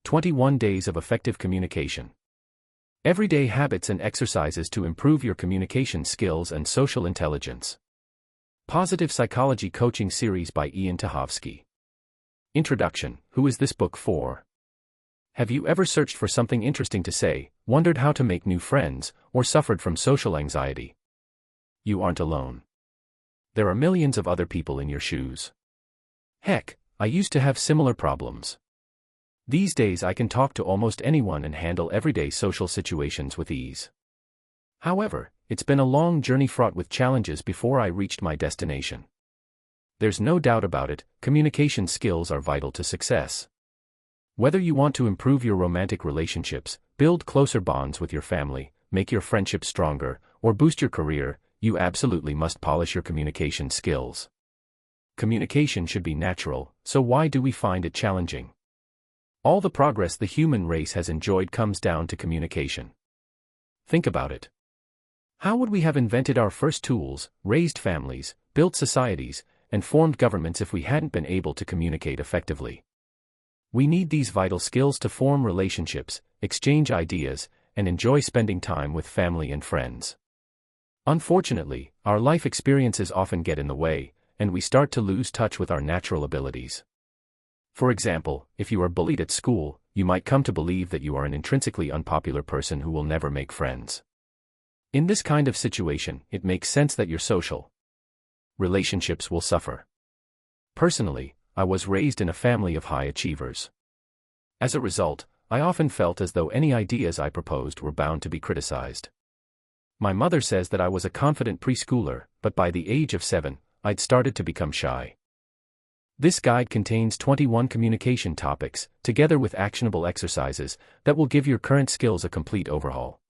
21 Days of Effective Communication. Everyday habits and exercises to improve your communication skills and social intelligence. Positive Psychology Coaching Series by Ian Tahovsky. Introduction. Who is this book for? Have you ever searched for something interesting to say, wondered how to make new friends, or suffered from social anxiety? You aren't alone. There are millions of other people in your shoes. Heck, I used to have similar problems. These days I can talk to almost anyone and handle everyday social situations with ease. However, it's been a long journey fraught with challenges before I reached my destination. There's no doubt about it, communication skills are vital to success. Whether you want to improve your romantic relationships, build closer bonds with your family, make your friendships stronger, or boost your career, you absolutely must polish your communication skills. Communication should be natural, so why do we find it challenging? All the progress the human race has enjoyed comes down to communication. Think about it. How would we have invented our first tools, raised families, built societies, and formed governments if we hadn't been able to communicate effectively? We need these vital skills to form relationships, exchange ideas, and enjoy spending time with family and friends. Unfortunately, our life experiences often get in the way, and we start to lose touch with our natural abilities. For example, if you are bullied at school, you might come to believe that you are an intrinsically unpopular person who will never make friends. In this kind of situation, it makes sense that your social relationships will suffer. Personally, I was raised in a family of high achievers. As a result, I often felt as though any ideas I proposed were bound to be criticized. My mother says that I was a confident preschooler, but by the age of 7, I'd started to become shy. This guide contains 21 communication topics, together with actionable exercises, that will give your current skills a complete overhaul.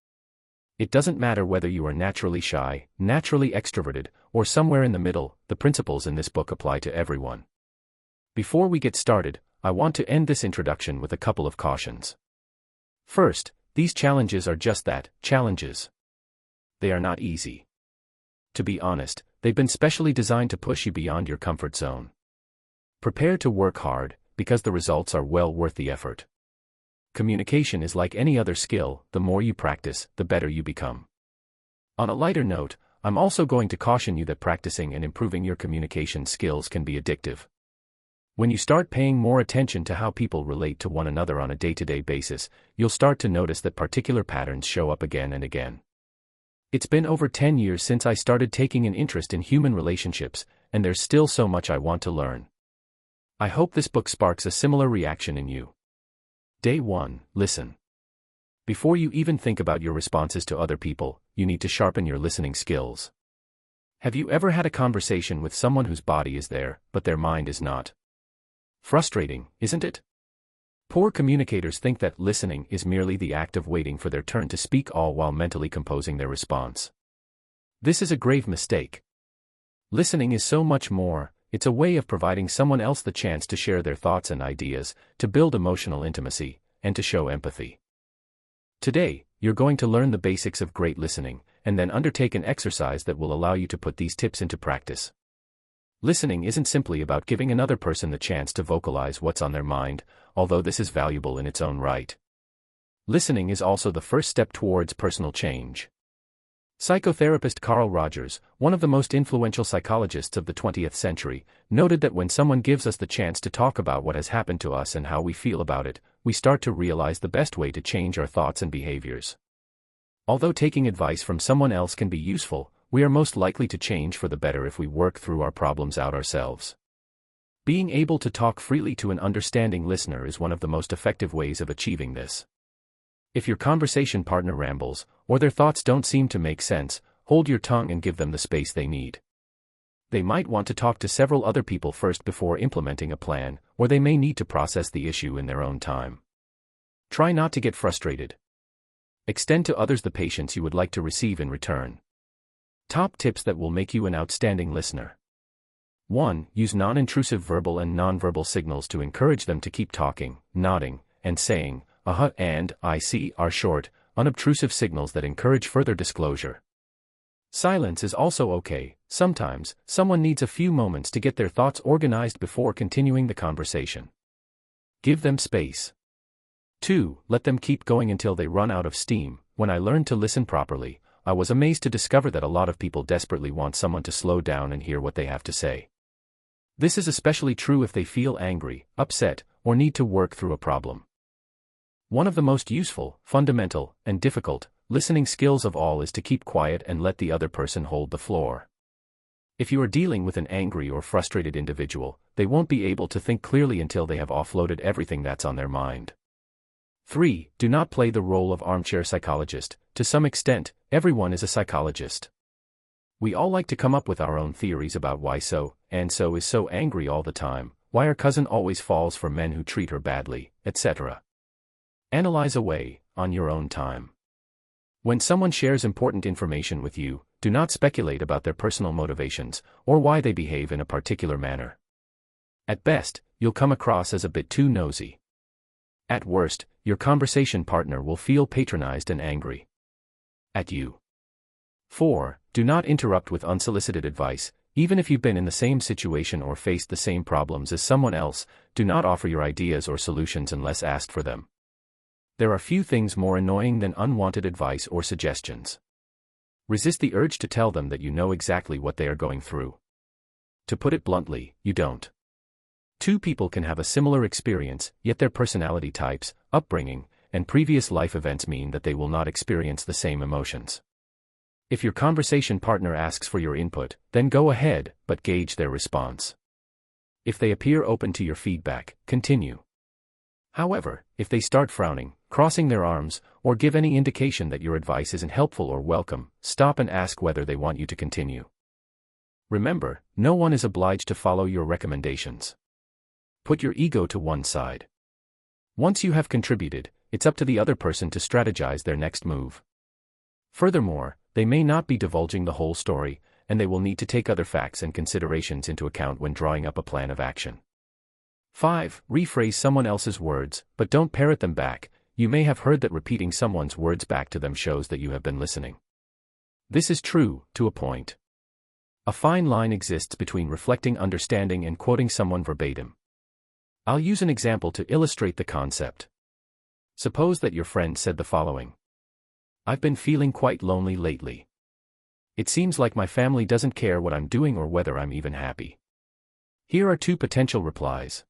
It doesn't matter whether you are naturally shy, naturally extroverted, or somewhere in the middle, the principles in this book apply to everyone. Before we get started, I want to end this introduction with a couple of cautions. First, these challenges are just that, challenges. They are not easy. To be honest, they've been specially designed to push you beyond your comfort zone. Prepare to work hard, because the results are well worth the effort. Communication is like any other skill, the more you practice, the better you become. On a lighter note, I'm also going to caution you that practicing and improving your communication skills can be addictive. When you start paying more attention to how people relate to one another on a day-to-day basis, you'll start to notice that particular patterns show up again and again. It's been over 10 years since I started taking an interest in human relationships, and there's still so much I want to learn. I hope this book sparks a similar reaction in you. Day 1. Listen. Before you even think about your responses to other people, you need to sharpen your listening skills. Have you ever had a conversation with someone whose body is there, but their mind is not? Frustrating, isn't it? Poor communicators think that listening is merely the act of waiting for their turn to speak, all while mentally composing their response. This is a grave mistake. Listening is so much more. It's a way of providing someone else the chance to share their thoughts and ideas, to build emotional intimacy, and to show empathy. Today, you're going to learn the basics of great listening, and then undertake an exercise that will allow you to put these tips into practice. Listening isn't simply about giving another person the chance to vocalize what's on their mind, although this is valuable in its own right. Listening is also the first step towards personal change. Psychotherapist Carl Rogers, one of the most influential psychologists of the 20th century, noted that when someone gives us the chance to talk about what has happened to us and how we feel about it, we start to realize the best way to change our thoughts and behaviors. Although taking advice from someone else can be useful, we are most likely to change for the better if we work through our problems out ourselves. Being able to talk freely to an understanding listener is one of the most effective ways of achieving this. If your conversation partner rambles, or their thoughts don't seem to make sense, hold your tongue and give them the space they need. They might want to talk to several other people first before implementing a plan, or they may need to process the issue in their own time. Try not to get frustrated. Extend to others the patience you would like to receive in return. Top tips that will make you an outstanding listener. 1. Use non-intrusive verbal and nonverbal signals to encourage them to keep talking. Nodding and saying, "uh-huh" and "I see" are short, unobtrusive signals that encourage further disclosure. Silence is also okay. Sometimes, someone needs a few moments to get their thoughts organized before continuing the conversation. Give them space. 2. Let them keep going until they run out of steam. When I learned to listen properly, I was amazed to discover that a lot of people desperately want someone to slow down and hear what they have to say. This is especially true if they feel angry, upset, or need to work through a problem. One of the most useful, fundamental, and difficult listening skills of all is to keep quiet and let the other person hold the floor. If you are dealing with an angry or frustrated individual, they won't be able to think clearly until they have offloaded everything that's on their mind. 3. Do not play the role of armchair psychologist. To some extent, everyone is a psychologist. We all like to come up with our own theories about why so-and so is so angry all the time, why her cousin always falls for men who treat her badly, etc. Analyze away, on your own time. When someone shares important information with you, do not speculate about their personal motivations, or why they behave in a particular manner. At best, you'll come across as a bit too nosy. At worst, your conversation partner will feel patronized and angry at you. 4. Do not interrupt with unsolicited advice. Even if you've been in the same situation or faced the same problems as someone else, do not offer your ideas or solutions unless asked for them. There are few things more annoying than unwanted advice or suggestions. Resist the urge to tell them that you know exactly what they are going through. To put it bluntly, you don't. Two people can have a similar experience, yet their personality types, upbringing, and previous life events mean that they will not experience the same emotions. If your conversation partner asks for your input, then go ahead, but gauge their response. If they appear open to your feedback, continue. However, if they start frowning, crossing their arms, or give any indication that your advice isn't helpful or welcome, stop and ask whether they want you to continue. Remember, no one is obliged to follow your recommendations. Put your ego to one side. Once you have contributed, it's up to the other person to strategize their next move. Furthermore, they may not be divulging the whole story, and they will need to take other facts and considerations into account when drawing up a plan of action. 5. Rephrase someone else's words, but don't parrot them back. You may have heard that repeating someone's words back to them shows that you have been listening. This is true, to a point. A fine line exists between reflecting understanding and quoting someone verbatim. I'll use an example to illustrate the concept. Suppose that your friend said the following. I've been feeling quite lonely lately. It seems like my family doesn't care what I'm doing or whether I'm even happy. Here are two potential replies.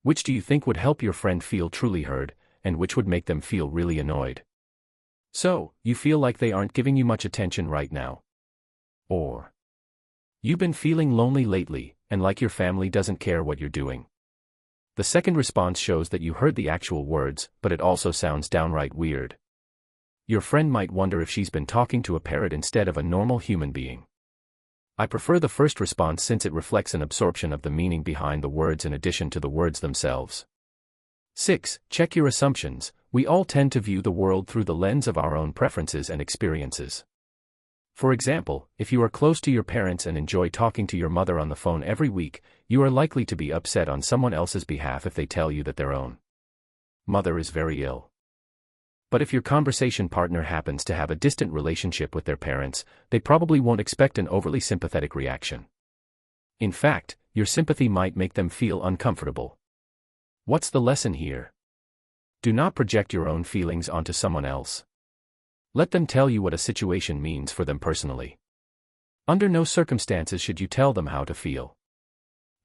Which do you think would help your friend feel truly heard, and which would make them feel really annoyed? So, you feel like they aren't giving you much attention right now. Or, you've been feeling lonely lately, and like your family doesn't care what you're doing. The second response shows that you heard the actual words, but it also sounds downright weird. Your friend might wonder if she's been talking to a parrot instead of a normal human being. I prefer the first response since it reflects an absorption of the meaning behind the words in addition to the words themselves. 6. Check your assumptions. We all tend to view the world through the lens of our own preferences and experiences. For example, if you are close to your parents and enjoy talking to your mother on the phone every week, you are likely to be upset on someone else's behalf if they tell you that their own mother is very ill. But if your conversation partner happens to have a distant relationship with their parents, they probably won't expect an overly sympathetic reaction. In fact, your sympathy might make them feel uncomfortable. What's the lesson here? Do not project your own feelings onto someone else. Let them tell you what a situation means for them personally. Under no circumstances should you tell them how to feel.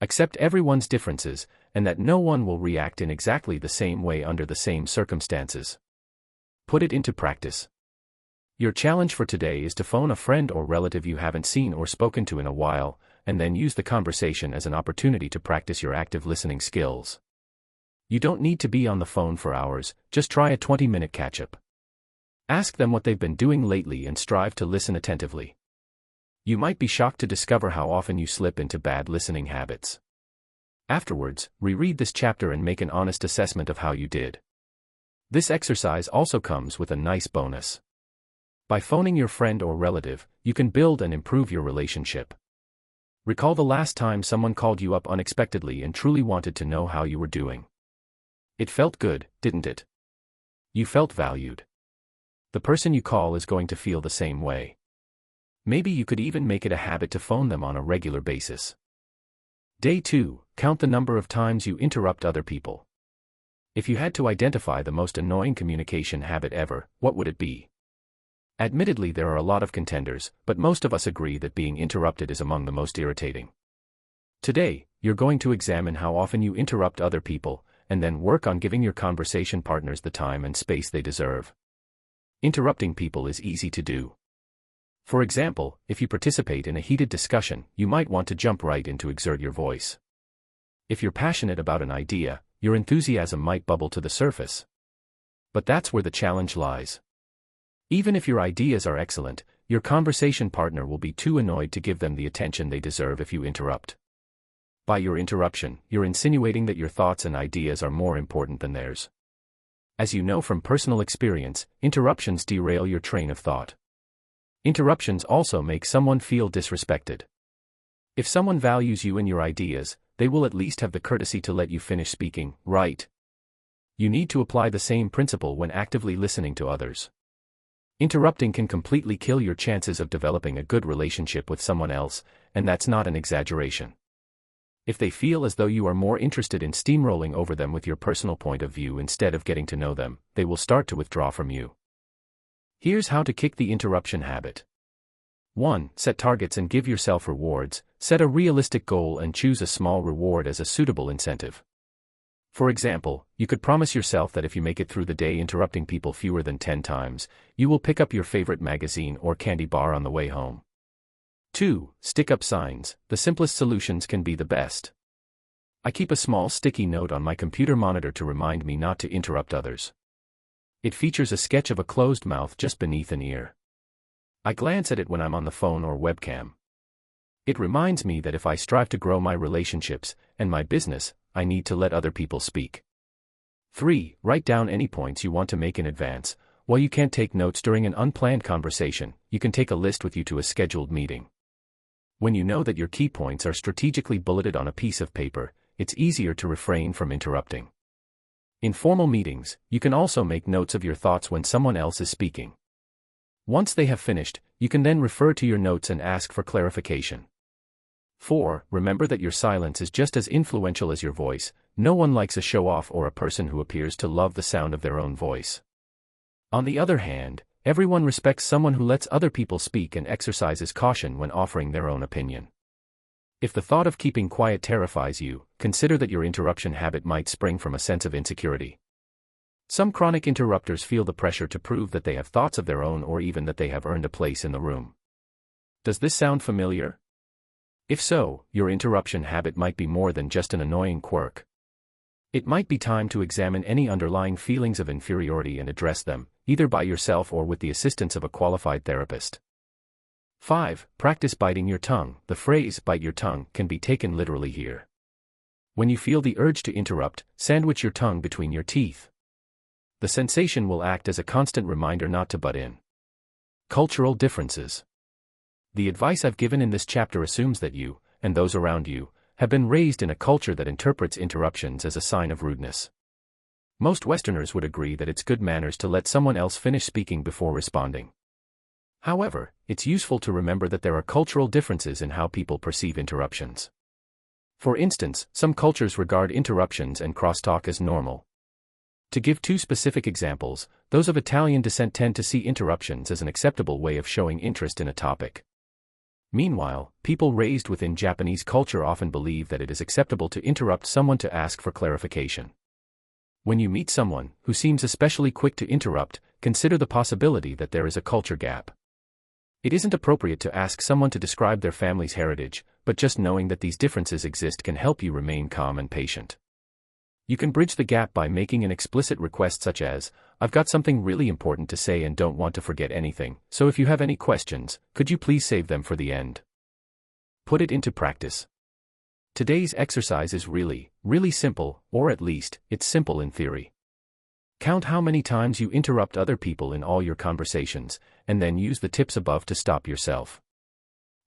Accept everyone's differences, and that no one will react in exactly the same way under the same circumstances. Put it into practice. Your challenge for today is to phone a friend or relative you haven't seen or spoken to in a while, and then use the conversation as an opportunity to practice your active listening skills. You don't need to be on the phone for hours, just try a 20-minute catch-up. Ask them what they've been doing lately and strive to listen attentively. You might be shocked to discover how often you slip into bad listening habits. Afterwards, reread this chapter and make an honest assessment of how you did. This exercise also comes with a nice bonus. By phoning your friend or relative, you can build and improve your relationship. Recall the last time someone called you up unexpectedly and truly wanted to know how you were doing. It felt good, didn't it? You felt valued. The person you call is going to feel the same way. Maybe you could even make it a habit to phone them on a regular basis. Day 2. Count the number of times you interrupt other people. If you had to identify the most annoying communication habit ever, what would it be? Admittedly, there are a lot of contenders, but most of us agree that being interrupted is among the most irritating. Today, you're going to examine how often you interrupt other people, and then work on giving your conversation partners the time and space they deserve. Interrupting people is easy to do. For example, if you participate in a heated discussion, you might want to jump right in to exert your voice. If you're passionate about an idea, your enthusiasm might bubble to the surface. But that's where the challenge lies. Even if your ideas are excellent, your conversation partner will be too annoyed to give them the attention they deserve if you interrupt. By your interruption, you're insinuating that your thoughts and ideas are more important than theirs. As you know from personal experience, interruptions derail your train of thought. Interruptions also make someone feel disrespected. If someone values you and your ideas, they will at least have the courtesy to let you finish speaking, right? You need to apply the same principle when actively listening to others. Interrupting can completely kill your chances of developing a good relationship with someone else, and that's not an exaggeration. If they feel as though you are more interested in steamrolling over them with your personal point of view instead of getting to know them, they will start to withdraw from you. Here's how to kick the interruption habit. 1. Set targets and give yourself rewards. Set a realistic goal and choose a small reward as a suitable incentive. For example, you could promise yourself that if you make it through the day interrupting people fewer than 10 times, you will pick up your favorite magazine or candy bar on the way home. 2. Stick up signs. The simplest solutions can be the best. I keep a small sticky note on my computer monitor to remind me not to interrupt others. It features a sketch of a closed mouth just beneath an ear. I glance at it when I'm on the phone or webcam. It reminds me that if I strive to grow my relationships and my business, I need to let other people speak. 3. Write down any points you want to make in advance. While you can't take notes during an unplanned conversation, you can take a list with you to a scheduled meeting. When you know that your key points are strategically bulleted on a piece of paper, it's easier to refrain from interrupting. In formal meetings, you can also make notes of your thoughts when someone else is speaking. Once they have finished, you can then refer to your notes and ask for clarification. 4. Remember that your silence is just as influential as your voice. No one likes a show-off or a person who appears to love the sound of their own voice. On the other hand, everyone respects someone who lets other people speak and exercises caution when offering their own opinion. If the thought of keeping quiet terrifies you, consider that your interruption habit might spring from a sense of insecurity. Some chronic interrupters feel the pressure to prove that they have thoughts of their own or even that they have earned a place in the room. Does this sound familiar? If so, your interruption habit might be more than just an annoying quirk. It might be time to examine any underlying feelings of inferiority and address them, either by yourself or with the assistance of a qualified therapist. 5. Practice biting your tongue. The phrase, bite your tongue, can be taken literally here. When you feel the urge to interrupt, sandwich your tongue between your teeth. The sensation will act as a constant reminder not to butt in. Cultural differences. The advice I've given in this chapter assumes that you, and those around you, have been raised in a culture that interprets interruptions as a sign of rudeness. Most Westerners would agree that it's good manners to let someone else finish speaking before responding. However, it's useful to remember that there are cultural differences in how people perceive interruptions. For instance, some cultures regard interruptions and crosstalk as normal. To give 2 specific examples, those of Italian descent tend to see interruptions as an acceptable way of showing interest in a topic. Meanwhile, people raised within Japanese culture often believe that it is acceptable to interrupt someone to ask for clarification. When you meet someone who seems especially quick to interrupt, consider the possibility that there is a culture gap. It isn't appropriate to ask someone to describe their family's heritage, but just knowing that these differences exist can help you remain calm and patient. You can bridge the gap by making an explicit request such as, "I've got something really important to say and don't want to forget anything, so if you have any questions, could you please save them for the end?" Put it into practice. Today's exercise is really simple, or at least, it's simple in theory. Count how many times you interrupt other people in all your conversations, and then use the tips above to stop yourself.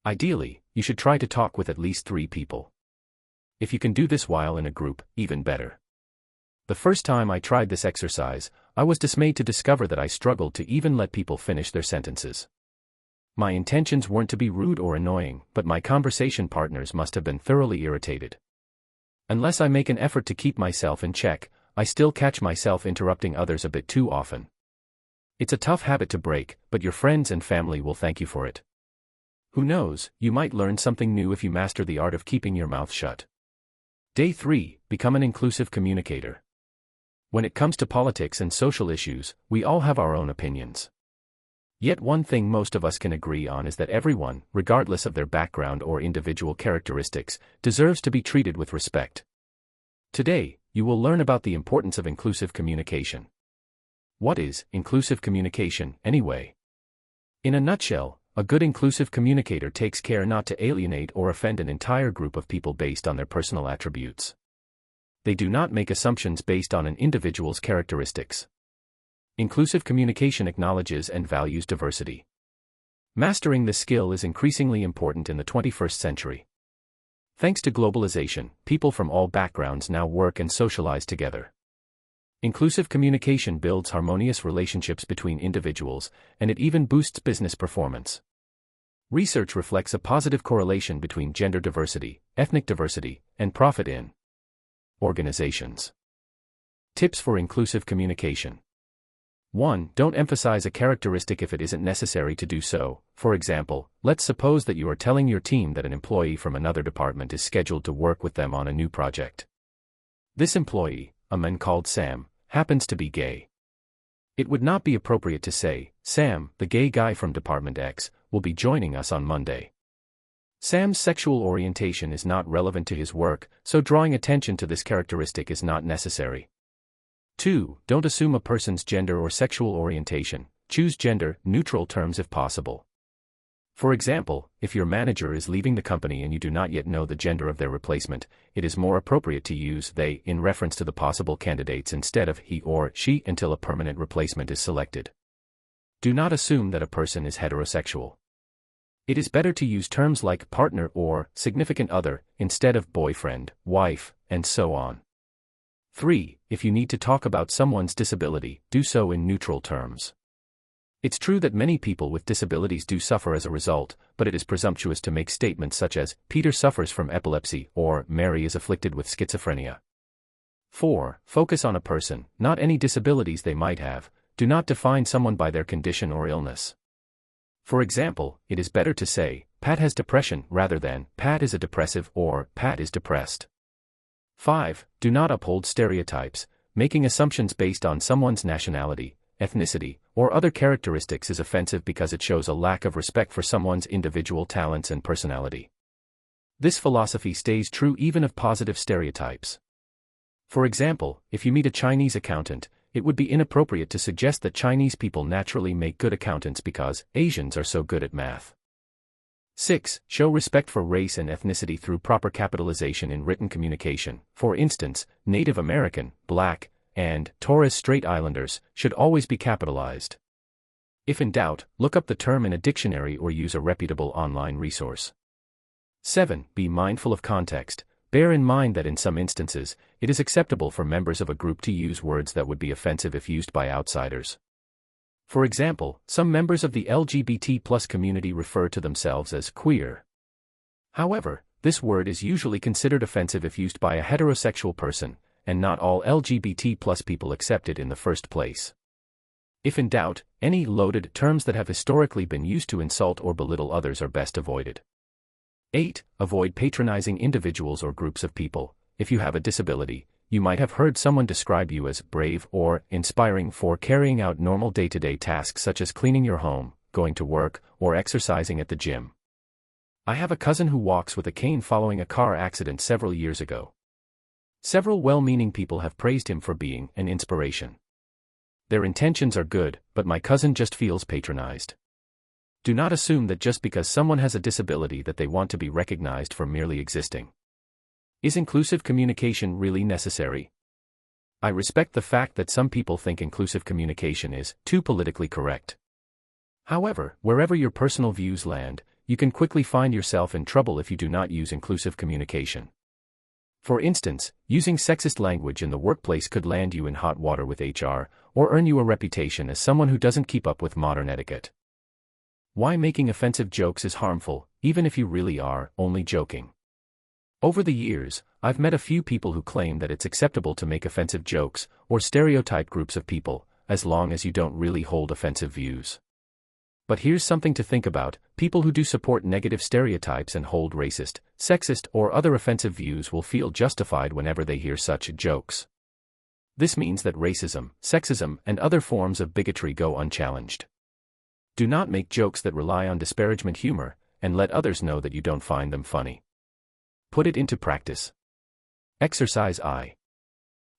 Ideally, you should try to talk with at least 3 people. If you can do this while in a group, even better. The first time I tried this exercise, I was dismayed to discover that I struggled to even let people finish their sentences. My intentions weren't to be rude or annoying, but my conversation partners must have been thoroughly irritated. Unless I make an effort to keep myself in check, I still catch myself interrupting others a bit too often. It's a tough habit to break, but your friends and family will thank you for it. Who knows, you might learn something new if you master the art of keeping your mouth shut. Day 3, become an inclusive communicator. When it comes to politics and social issues, we all have our own opinions. Yet one thing most of us can agree on is that everyone, regardless of their background or individual characteristics, deserves to be treated with respect. Today, you will learn about the importance of inclusive communication. What is inclusive communication, anyway? In a nutshell, a good inclusive communicator takes care not to alienate or offend an entire group of people based on their personal attributes. They do not make assumptions based on an individual's characteristics. Inclusive communication acknowledges and values diversity. Mastering this skill is increasingly important in the 21st century. Thanks to globalization, people from all backgrounds now work and socialize together. Inclusive communication builds harmonious relationships between individuals, and it even boosts business performance. Research reflects a positive correlation between gender diversity, ethnic diversity, and profit in organizations. Tips for inclusive communication. 1. Don't emphasize a characteristic if it isn't necessary to do so. For example, let's suppose that you are telling your team that an employee from another department is scheduled to work with them on a new project. This employee, a man called Sam, happens to be gay. It would not be appropriate to say, Sam, the gay guy from Department X, will be joining us on Monday. Sam's sexual orientation is not relevant to his work, so drawing attention to this characteristic is not necessary. 2. Don't assume a person's gender or sexual orientation. Choose gender-neutral terms if possible. For example, if your manager is leaving the company and you do not yet know the gender of their replacement, it is more appropriate to use they in reference to the possible candidates instead of he or she until a permanent replacement is selected. Do not assume that a person is heterosexual. It is better to use terms like partner or significant other instead of boyfriend, wife, and so on. 3. If you need to talk about someone's disability, do so in neutral terms. It's true that many people with disabilities do suffer as a result, but it is presumptuous to make statements such as, Peter suffers from epilepsy, or Mary is afflicted with schizophrenia. 4. Focus on a person, not any disabilities they might have. Do not define someone by their condition or illness. For example, it is better to say, Pat has depression rather than, Pat is a depressive or, Pat is depressed. 5. Do not uphold stereotypes. Making assumptions based on someone's nationality, ethnicity, or other characteristics is offensive because it shows a lack of respect for someone's individual talents and personality. This philosophy stays true even of positive stereotypes. For example, if you meet a Chinese accountant, it would be inappropriate to suggest that Chinese people naturally make good accountants because Asians are so good at math. 6. Show respect for race and ethnicity through proper capitalization in written communication. For instance, Native American, Black, and Torres Strait Islanders should always be capitalized. If in doubt, look up the term in a dictionary or use a reputable online resource. 7. Be mindful of context. Bear in mind that in some instances, it is acceptable for members of a group to use words that would be offensive if used by outsiders. For example, some members of the LGBT+ community refer to themselves as queer. However, this word is usually considered offensive if used by a heterosexual person, and not all LGBT+ people accept it in the first place. If in doubt, any loaded terms that have historically been used to insult or belittle others are best avoided. 8. Avoid patronizing individuals or groups of people. If you have a disability, you might have heard someone describe you as brave or inspiring for carrying out normal day-to-day tasks such as cleaning your home, going to work, or exercising at the gym. I have a cousin who walks with a cane following a car accident several years ago. Several well-meaning people have praised him for being an inspiration. Their intentions are good, but my cousin just feels patronized. Do not assume that just because someone has a disability that they want to be recognized for merely existing. Is inclusive communication really necessary? I respect the fact that some people think inclusive communication is too politically correct. However, wherever your personal views land, you can quickly find yourself in trouble if you do not use inclusive communication. For instance, using sexist language in the workplace could land you in hot water with HR, or earn you a reputation as someone who doesn't keep up with modern etiquette. Why making offensive jokes is harmful, even if you really are only joking. Over the years, I've met a few people who claim that it's acceptable to make offensive jokes or stereotype groups of people, as long as you don't really hold offensive views. But here's something to think about: people who do support negative stereotypes and hold racist, sexist, or other offensive views will feel justified whenever they hear such jokes. This means that racism, sexism, and other forms of bigotry go unchallenged. Do not make jokes that rely on disparagement humor, and let others know that you don't find them funny. Put it into practice. Exercise I.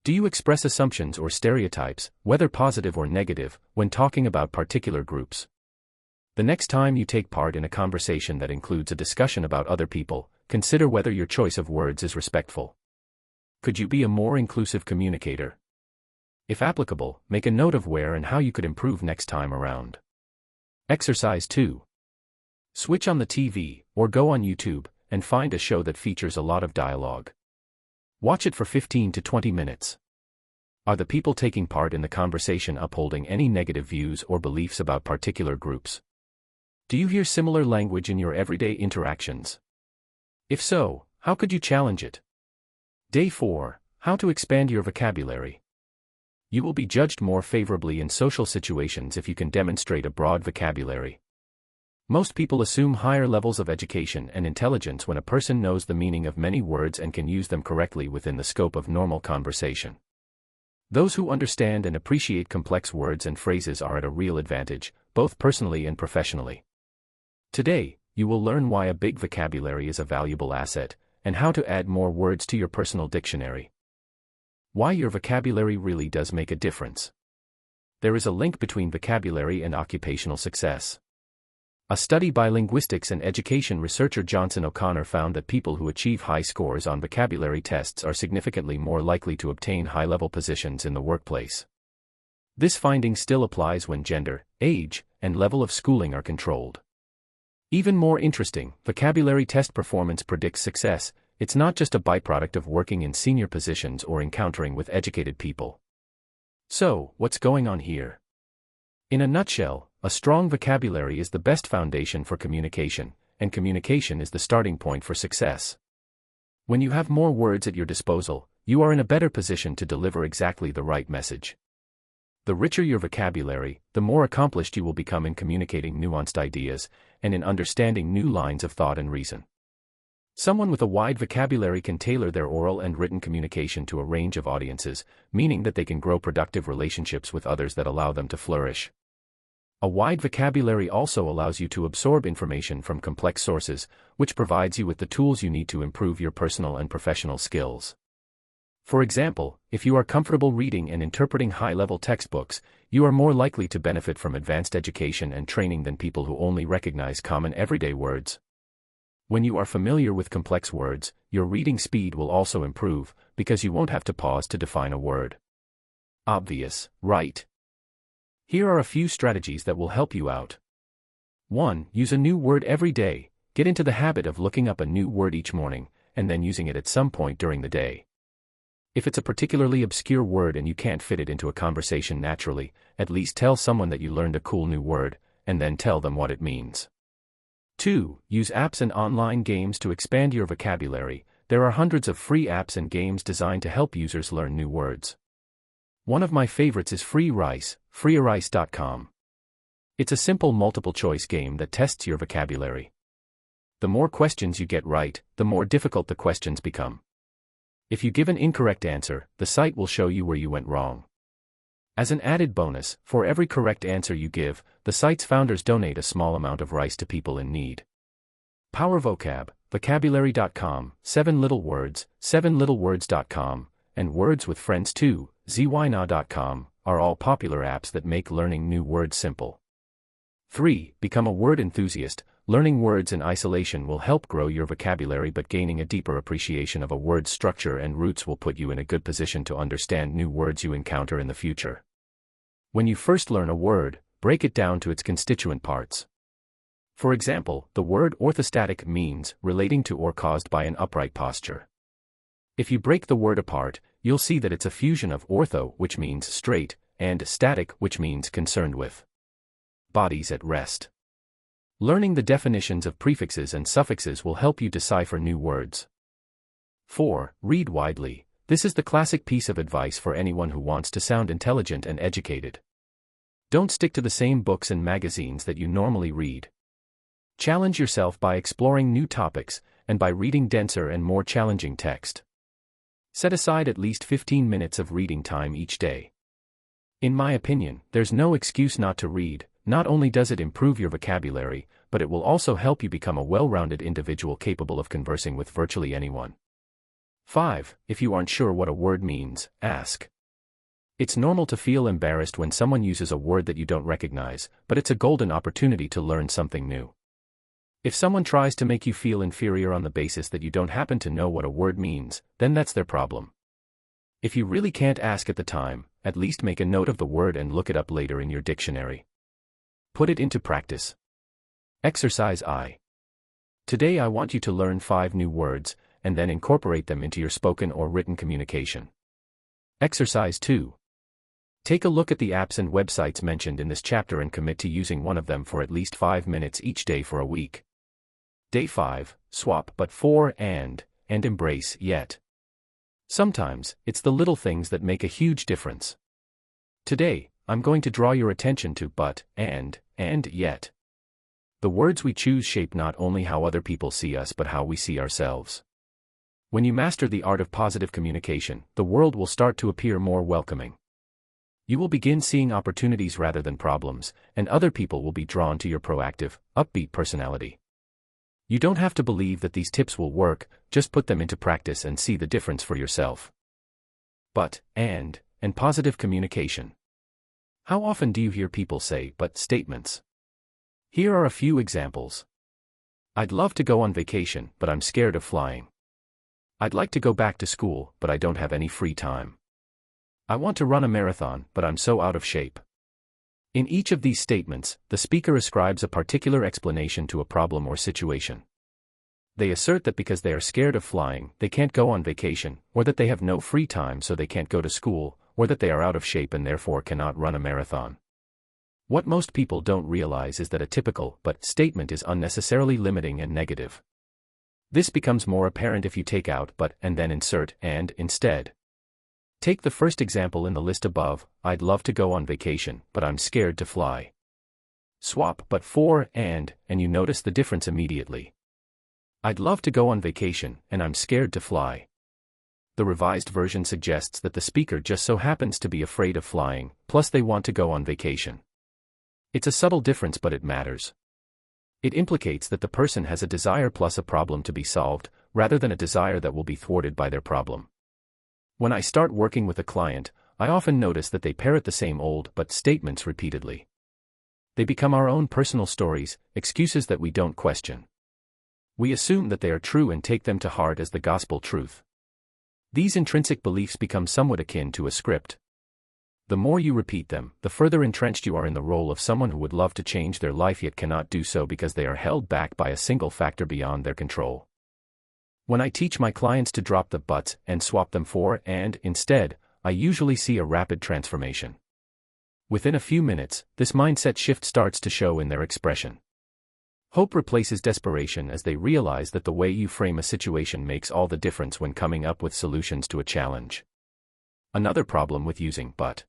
Do you express assumptions or stereotypes, whether positive or negative, when talking about particular groups? The next time you take part in a conversation that includes a discussion about other people, consider whether your choice of words is respectful. Could you be a more inclusive communicator? If applicable, make a note of where and how you could improve next time around. Exercise 2. Switch on the TV, or go on YouTube, and find a show that features a lot of dialogue. Watch it for 15 to 20 minutes. Are the people taking part in the conversation upholding any negative views or beliefs about particular groups? Do you hear similar language in your everyday interactions? If so, how could you challenge it? Day 4. How to expand your vocabulary. You will be judged more favorably in social situations if you can demonstrate a broad vocabulary. Most people assume higher levels of education and intelligence when a person knows the meaning of many words and can use them correctly within the scope of normal conversation. Those who understand and appreciate complex words and phrases are at a real advantage, both personally and professionally. Today, you will learn why a big vocabulary is a valuable asset, and how to add more words to your personal dictionary. Why your vocabulary really does make a difference. There is a link between vocabulary and occupational success. A study by linguistics and education researcher Johnson O'Connor found that people who achieve high scores on vocabulary tests are significantly more likely to obtain high-level positions in the workplace. This finding still applies when gender, age, and level of schooling are controlled. Even more interesting, vocabulary test performance predicts success. It's not just a byproduct of working in senior positions or encountering with educated people. So, what's going on here? In a nutshell, a strong vocabulary is the best foundation for communication, and communication is the starting point for success. When you have more words at your disposal, you are in a better position to deliver exactly the right message. The richer your vocabulary, the more accomplished you will become in communicating nuanced ideas, and in understanding new lines of thought and reason. Someone with a wide vocabulary can tailor their oral and written communication to a range of audiences, meaning that they can grow productive relationships with others that allow them to flourish. A wide vocabulary also allows you to absorb information from complex sources, which provides you with the tools you need to improve your personal and professional skills. For example, if you are comfortable reading and interpreting high-level textbooks, you are more likely to benefit from advanced education and training than people who only recognize common everyday words. When you are familiar with complex words, your reading speed will also improve, because you won't have to pause to define a word. Obvious, right? Here are a few strategies that will help you out. 1. Use a new word every day. Get into the habit of looking up a new word each morning, and then using it at some point during the day. If it's a particularly obscure word and you can't fit it into a conversation naturally, at least tell someone that you learned a cool new word, and then tell them what it means. 2. Use apps and online games to expand your vocabulary. There are hundreds of free apps and games designed to help users learn new words. One of my favorites is freerice.com. It's a simple multiple-choice game that tests your vocabulary. The more questions you get right, the more difficult the questions become. If you give an incorrect answer, the site will show you where you went wrong. As an added bonus, for every correct answer you give, the site's founders donate a small amount of rice to people in need. PowerVocab, vocabulary.com, 7 Little Words, 7littlewords.com, and Words with Friends 2, zyna.com, are all popular apps that make learning new words simple. 3. Become a word enthusiast. Learning words in isolation will help grow your vocabulary, but gaining a deeper appreciation of a word's structure and roots will put you in a good position to understand new words you encounter in the future. When you first learn a word, break it down to its constituent parts. For example, the word orthostatic means relating to or caused by an upright posture. If you break the word apart, you'll see that it's a fusion of ortho, which means straight, and static, which means concerned with bodies at rest. Learning the definitions of prefixes and suffixes will help you decipher new words. 4. Read widely. This is the classic piece of advice for anyone who wants to sound intelligent and educated. Don't stick to the same books and magazines that you normally read. Challenge yourself by exploring new topics, and by reading denser and more challenging text. Set aside at least 15 minutes of reading time each day. In my opinion, there's no excuse not to read. Not only does it improve your vocabulary, but it will also help you become a well-rounded individual capable of conversing with virtually anyone. 5. If you aren't sure what a word means, ask. It's normal to feel embarrassed when someone uses a word that you don't recognize, but it's a golden opportunity to learn something new. If someone tries to make you feel inferior on the basis that you don't happen to know what a word means, then that's their problem. If you really can't ask at the time, at least make a note of the word and look it up later in your dictionary. Put it into practice. Exercise I. Today I want you to learn 5 new words, and then incorporate them into your spoken or written communication. Exercise 2. Take a look at the apps and websites mentioned in this chapter and commit to using one of them for at least 5 minutes each day for a week. Day 5. Swap but for and embrace yet. Sometimes, it's the little things that make a huge difference. Today, I'm going to draw your attention to but, and yet. The words we choose shape not only how other people see us but how we see ourselves. When you master the art of positive communication, the world will start to appear more welcoming. You will begin seeing opportunities rather than problems, and other people will be drawn to your proactive, upbeat personality. You don't have to believe that these tips will work, just put them into practice and see the difference for yourself. But, and positive communication. How often do you hear people say but statements? Here are a few examples. I'd love to go on vacation, but I'm scared of flying. I'd like to go back to school, but I don't have any free time. I want to run a marathon, but I'm so out of shape. In each of these statements, the speaker ascribes a particular explanation to a problem or situation. They assert that because they are scared of flying, they can't go on vacation, or that they have no free time so they can't go to school, or that they are out of shape and therefore cannot run a marathon. What most people don't realize is that a typical but statement is unnecessarily limiting and negative. This becomes more apparent if you take out but and then insert and instead. Take the first example in the list above, I'd love to go on vacation, but I'm scared to fly. Swap but for and you notice the difference immediately. I'd love to go on vacation, and I'm scared to fly. The revised version suggests that the speaker just so happens to be afraid of flying, plus they want to go on vacation. It's a subtle difference, but it matters. It implicates that the person has a desire plus a problem to be solved, rather than a desire that will be thwarted by their problem. When I start working with a client, I often notice that they parrot the same old but statements repeatedly. They become our own personal stories, excuses that we don't question. We assume that they are true and take them to heart as the gospel truth. These intrinsic beliefs become somewhat akin to a script. The more you repeat them, the further entrenched you are in the role of someone who would love to change their life yet cannot do so because they are held back by a single factor beyond their control. When I teach my clients to drop the buts and swap them for and instead, I usually see a rapid transformation. Within a few minutes, this mindset shift starts to show in their expression. Hope replaces desperation as they realize that the way you frame a situation makes all the difference when coming up with solutions to a challenge. Another problem with using but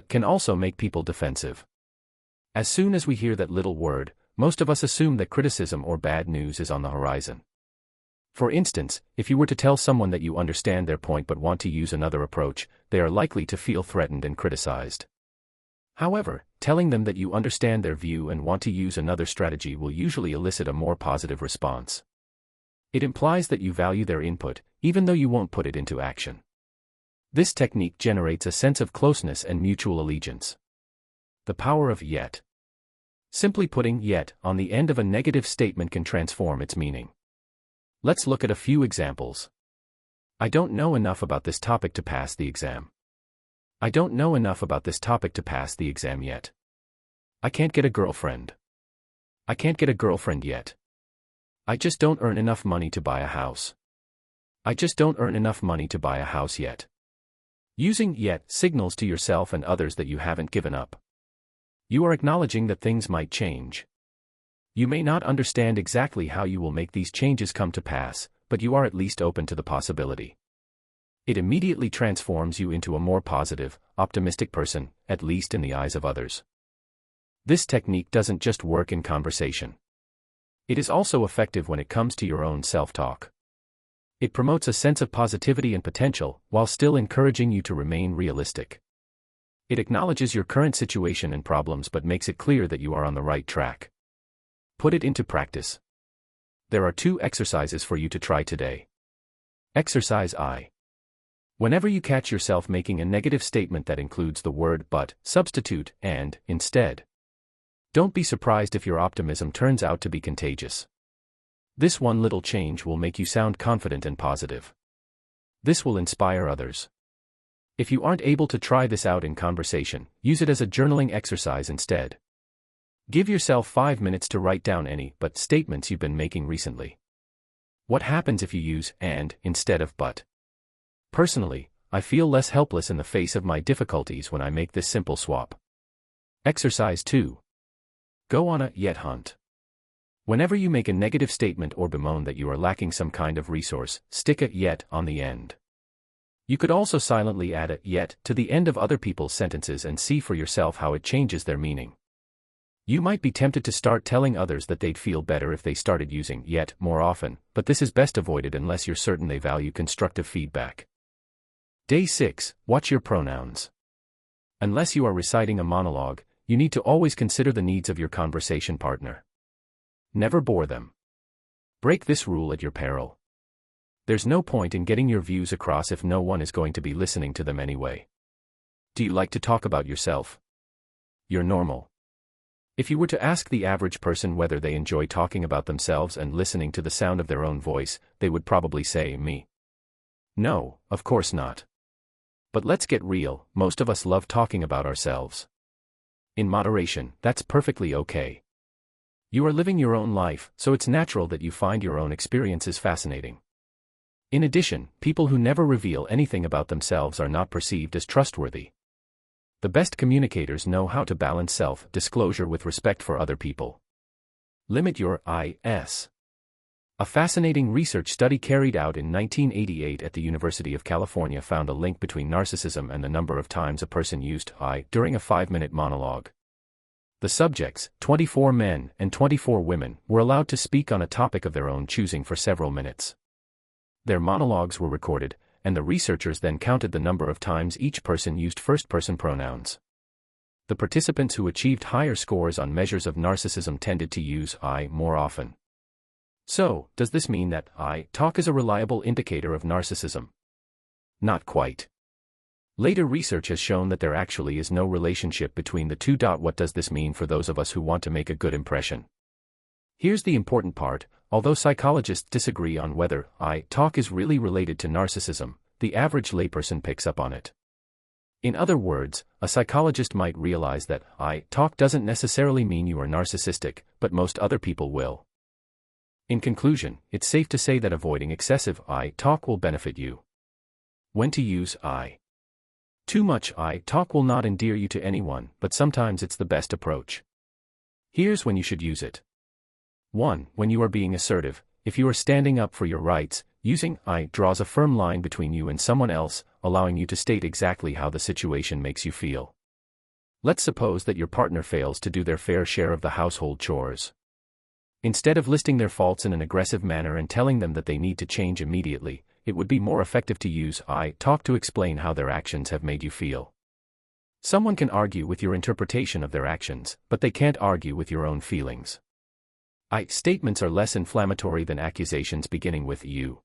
can also make people defensive. As soon as we hear that little word, most of us assume that criticism or bad news is on the horizon. For instance, if you were to tell someone that you understand their point but want to use another approach, they are likely to feel threatened and criticized. However, telling them that you understand their view and want to use another strategy will usually elicit a more positive response. It implies that you value their input, even though you won't put it into action. This technique generates a sense of closeness and mutual allegiance. The power of yet. Simply putting yet on the end of a negative statement can transform its meaning. Let's look at a few examples. I don't know enough about this topic to pass the exam. I don't know enough about this topic to pass the exam yet. I can't get a girlfriend. I can't get a girlfriend yet. I just don't earn enough money to buy a house. I just don't earn enough money to buy a house yet. Using yet signals to yourself and others that you haven't given up. You are acknowledging that things might change. You may not understand exactly how you will make these changes come to pass, but you are at least open to the possibility. It immediately transforms you into a more positive, optimistic person, at least in the eyes of others. This technique doesn't just work in conversation. It is also effective when it comes to your own self-talk. It promotes a sense of positivity and potential, while still encouraging you to remain realistic. It acknowledges your current situation and problems but makes it clear that you are on the right track. Put it into practice. There are 2 exercises for you to try today. Exercise I. Whenever you catch yourself making a negative statement that includes the word but, substitute and instead. Don't be surprised if your optimism turns out to be contagious. This one little change will make you sound confident and positive. This will inspire others. If you aren't able to try this out in conversation, use it as a journaling exercise instead. Give yourself 5 minutes to write down any but statements you've been making recently. What happens if you use and instead of but? Personally, I feel less helpless in the face of my difficulties when I make this simple swap. Exercise 2. Go on a yet hunt. Whenever you make a negative statement or bemoan that you are lacking some kind of resource, stick a yet on the end. You could also silently add a yet to the end of other people's sentences and see for yourself how it changes their meaning. You might be tempted to start telling others that they'd feel better if they started using yet more often, but this is best avoided unless you're certain they value constructive feedback. Day 6. Watch your pronouns. Unless you are reciting a monologue, you need to always consider the needs of your conversation partner. Never bore them. Break this rule at your peril. There's no point in getting your views across if no one is going to be listening to them anyway. Do you like to talk about yourself? You're normal. If you were to ask the average person whether they enjoy talking about themselves and listening to the sound of their own voice, they would probably say, me. No, of course not. But let's get real, most of us love talking about ourselves. In moderation, that's perfectly okay. You are living your own life, so it's natural that you find your own experiences fascinating. In addition, people who never reveal anything about themselves are not perceived as trustworthy. The best communicators know how to balance self-disclosure with respect for other people. Limit your IS. A fascinating research study carried out in 1988 at the University of California found a link between narcissism and the number of times a person used I during a 5-minute monologue. The subjects, 24 men and 24 women, were allowed to speak on a topic of their own choosing for several minutes. Their monologues were recorded, and the researchers then counted the number of times each person used first-person pronouns. The participants who achieved higher scores on measures of narcissism tended to use I more often. So, does this mean that I talk is a reliable indicator of narcissism? Not quite. Later research has shown that there actually is no relationship between the two. What does this mean for those of us who want to make a good impression? Here's the important part: although psychologists disagree on whether I talk is really related to narcissism, the average layperson picks up on it. In other words, a psychologist might realize that I talk doesn't necessarily mean you are narcissistic, but most other people will. In conclusion, it's safe to say that avoiding excessive I talk will benefit you. When to use I. Too much I talk will not endear you to anyone, but sometimes it's the best approach. Here's when you should use it. 1. When you are being assertive. If you are standing up for your rights, using I draws a firm line between you and someone else, allowing you to state exactly how the situation makes you feel. Let's suppose that your partner fails to do their fair share of the household chores. Instead of listing their faults in an aggressive manner and telling them that they need to change immediately, it would be more effective to use I talk to explain how their actions have made you feel. Someone can argue with your interpretation of their actions, but they can't argue with your own feelings. I statements are less inflammatory than accusations beginning with you.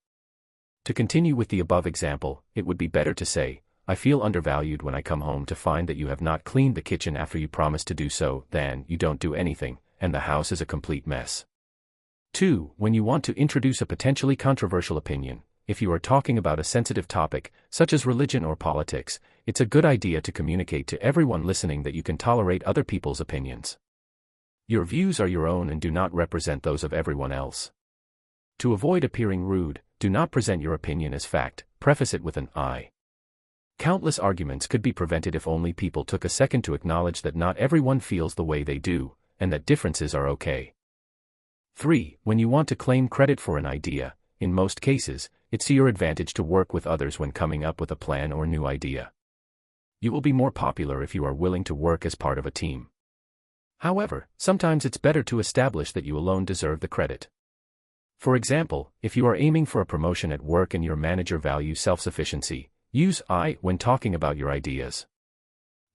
To continue with the above example, it would be better to say, I feel undervalued when I come home to find that you have not cleaned the kitchen after you promised to do so, than you don't do anything, and the house is a complete mess. 2. When you want to introduce a potentially controversial opinion. If you are talking about a sensitive topic, such as religion or politics, it's a good idea to communicate to everyone listening that you can tolerate other people's opinions. Your views are your own and do not represent those of everyone else. To avoid appearing rude, do not present your opinion as fact, preface it with an I. Countless arguments could be prevented if only people took a second to acknowledge that not everyone feels the way they do, and that differences are okay. 3. When you want to claim credit for an idea. in most cases, it's to your advantage to work with others when coming up with a plan or new idea. You will be more popular if you are willing to work as part of a team. However, sometimes it's better to establish that you alone deserve the credit. For example, if you are aiming for a promotion at work and your manager values self-sufficiency, use I when talking about your ideas.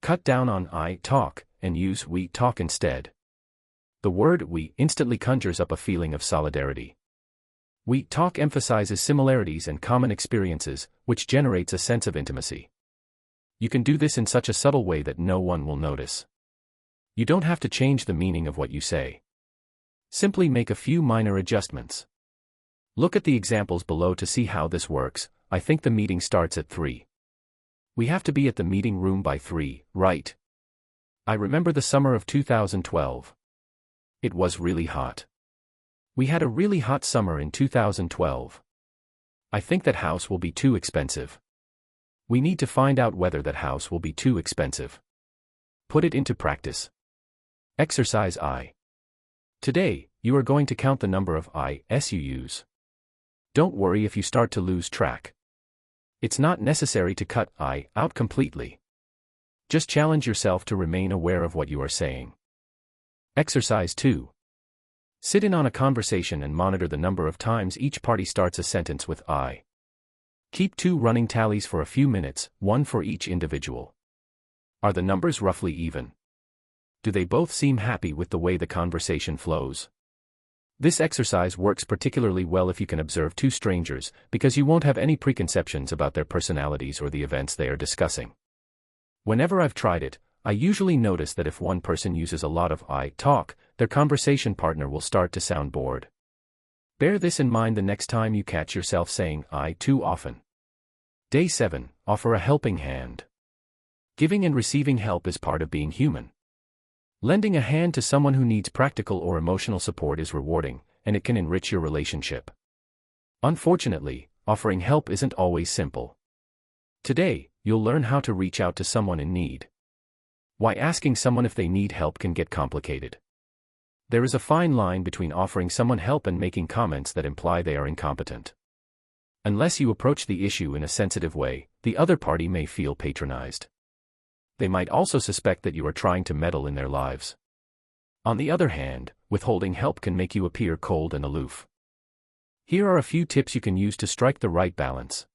Cut down on I talk, and use we talk instead. The word we instantly conjures up a feeling of solidarity. We talk emphasizes similarities and common experiences, which generates a sense of intimacy. You can do this in such a subtle way that no one will notice. You don't have to change the meaning of what you say. Simply make a few minor adjustments. Look at the examples below to see how this works. I think the meeting starts at 3. We have to be at the meeting room by 3, right? I remember the summer of 2012. It was really hot. We had a really hot summer in 2012. I think that house will be too expensive. We need to find out whether that house will be too expensive. Put it into practice. Exercise I. Today, you are going to count the number of I's you use. Don't worry if you start to lose track. It's not necessary to cut I out completely. Just challenge yourself to remain aware of what you are saying. Exercise 2. Sit in on a conversation and monitor the number of times each party starts a sentence with I. Keep 2 running tallies for a few minutes, 1 for each individual. Are the numbers roughly even? Do they both seem happy with the way the conversation flows? This exercise works particularly well if you can observe 2 strangers, because you won't have any preconceptions about their personalities or the events they are discussing. Whenever I've tried it, I usually notice that if one person uses a lot of I talk, their conversation partner will start to sound bored. Bear this in mind the next time you catch yourself saying I too often. Day 7. Offer a helping hand. Giving and receiving help is part of being human. Lending a hand to someone who needs practical or emotional support is rewarding, and it can enrich your relationship. Unfortunately, offering help isn't always simple. Today, you'll learn how to reach out to someone in need. Why asking someone if they need help can get complicated. There is a fine line between offering someone help and making comments that imply they are incompetent. Unless you approach the issue in a sensitive way, the other party may feel patronized. They might also suspect that you are trying to meddle in their lives. On the other hand, withholding help can make you appear cold and aloof. Here are a few tips you can use to strike the right balance.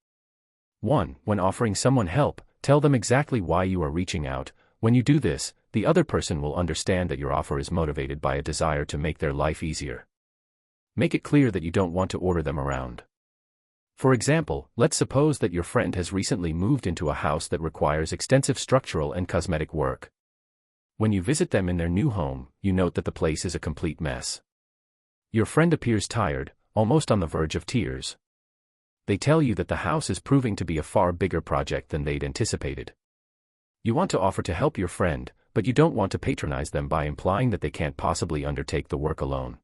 1. When offering someone help, tell them exactly why you are reaching out. When you do this, the other person will understand that your offer is motivated by a desire to make their life easier. Make it clear that you don't want to order them around. For example, let's suppose that your friend has recently moved into a house that requires extensive structural and cosmetic work. When you visit them in their new home, you note that the place is a complete mess. Your friend appears tired, almost on the verge of tears. They tell you that the house is proving to be a far bigger project than they'd anticipated. You want to offer to help your friend, but you don't want to patronize them by implying that they can't possibly undertake the work alone.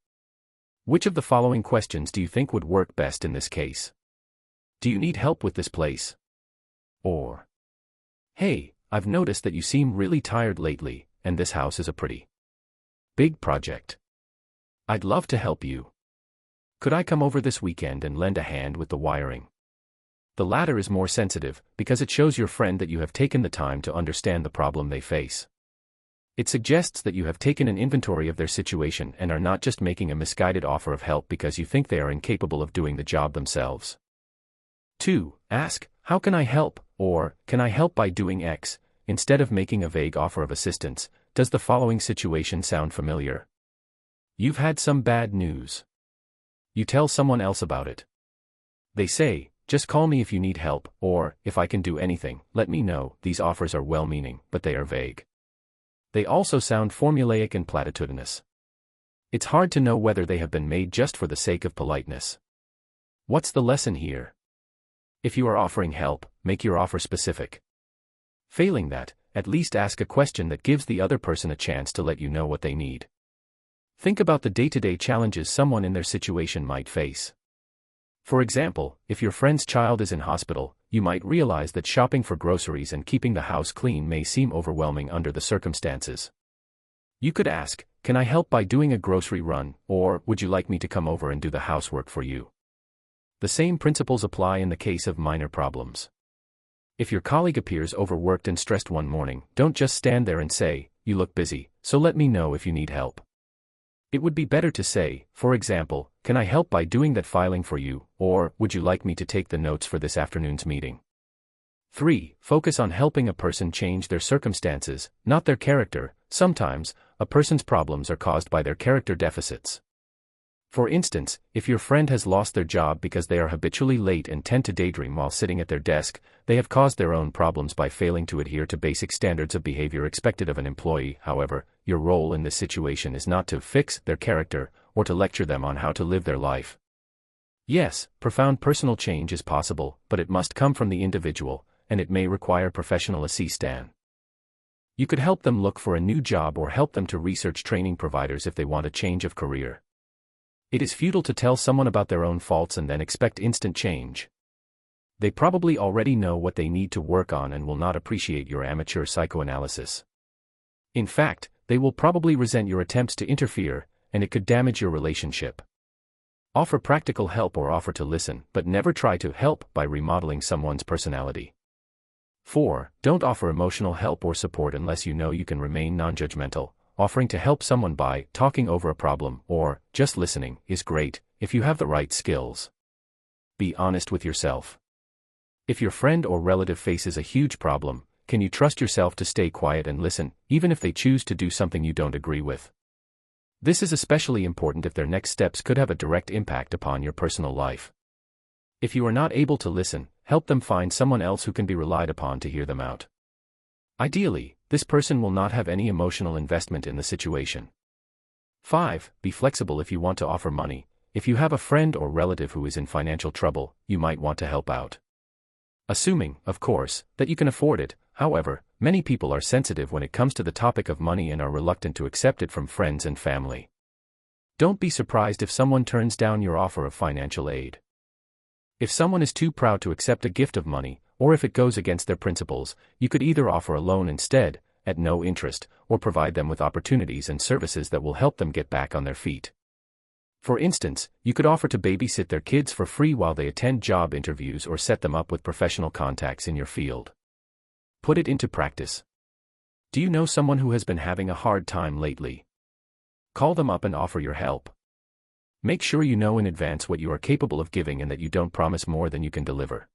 Which of the following questions do you think would work best in this case? Do you need help with this place? Or, hey, I've noticed that you seem really tired lately, and this house is a pretty big project. I'd love to help you. Could I come over this weekend and lend a hand with the wiring? The latter is more sensitive, because it shows your friend that you have taken the time to understand the problem they face. It suggests that you have taken an inventory of their situation and are not just making a misguided offer of help because you think they are incapable of doing the job themselves. 2. Ask, how can I help? Or, can I help by doing X? Instead of making a vague offer of assistance, does the following situation sound familiar? You've had some bad news. You tell someone else about it. They say, just call me if you need help, or, if I can do anything, let me know. These offers are well-meaning, but they are vague. They also sound formulaic and platitudinous. It's hard to know whether they have been made just for the sake of politeness. What's the lesson here? If you are offering help, make your offer specific. Failing that, at least ask a question that gives the other person a chance to let you know what they need. Think about the day-to-day challenges someone in their situation might face. For example, if your friend's child is in hospital, you might realize that shopping for groceries and keeping the house clean may seem overwhelming under the circumstances. You could ask, can I help by doing a grocery run, or would you like me to come over and do the housework for you? The same principles apply in the case of minor problems. If your colleague appears overworked and stressed one morning, don't just stand there and say, "You look busy, so let me know if you need help." It would be better to say, for example, "Can I help by doing that filing for you?" or "Would you like me to take the notes for this afternoon's meeting?" 3. Focus on helping a person change their circumstances, not their character. Sometimes, a person's problems are caused by their character deficits. For instance, if your friend has lost their job because they are habitually late and tend to daydream while sitting at their desk, they have caused their own problems by failing to adhere to basic standards of behavior expected of an employee. However, your role in this situation is not to fix their character, or to lecture them on how to live their life. Yes, profound personal change is possible, but it must come from the individual, and it may require professional assistance. You could help them look for a new job or help them to research training providers if they want a change of career. It is futile to tell someone about their own faults and then expect instant change. They probably already know what they need to work on and will not appreciate your amateur psychoanalysis. In fact, they will probably resent your attempts to interfere, and it could damage your relationship. Offer practical help or offer to listen, but never try to help by remodeling someone's personality. 4. Don't offer emotional help or support unless you know you can remain non-judgmental. Offering to help someone by talking over a problem or just listening is great if you have the right skills. Be honest with yourself. If your friend or relative faces a huge problem, can you trust yourself to stay quiet and listen, even if they choose to do something you don't agree with? This is especially important if their next steps could have a direct impact upon your personal life. If you are not able to listen, help them find someone else who can be relied upon to hear them out. Ideally, this person will not have any emotional investment in the situation. 5. Be flexible if you want to offer money. If you have a friend or relative who is in financial trouble, you might want to help out. Assuming, of course, that you can afford it. However, many people are sensitive when it comes to the topic of money and are reluctant to accept it from friends and family. Don't be surprised if someone turns down your offer of financial aid. If someone is too proud to accept a gift of money, or if it goes against their principles, you could either offer a loan instead, at no interest, or provide them with opportunities and services that will help them get back on their feet. For instance, you could offer to babysit their kids for free while they attend job interviews or set them up with professional contacts in your field. Put it into practice. Do you know someone who has been having a hard time lately? Call them up and offer your help. Make sure you know in advance what you are capable of giving and that you don't promise more than you can deliver.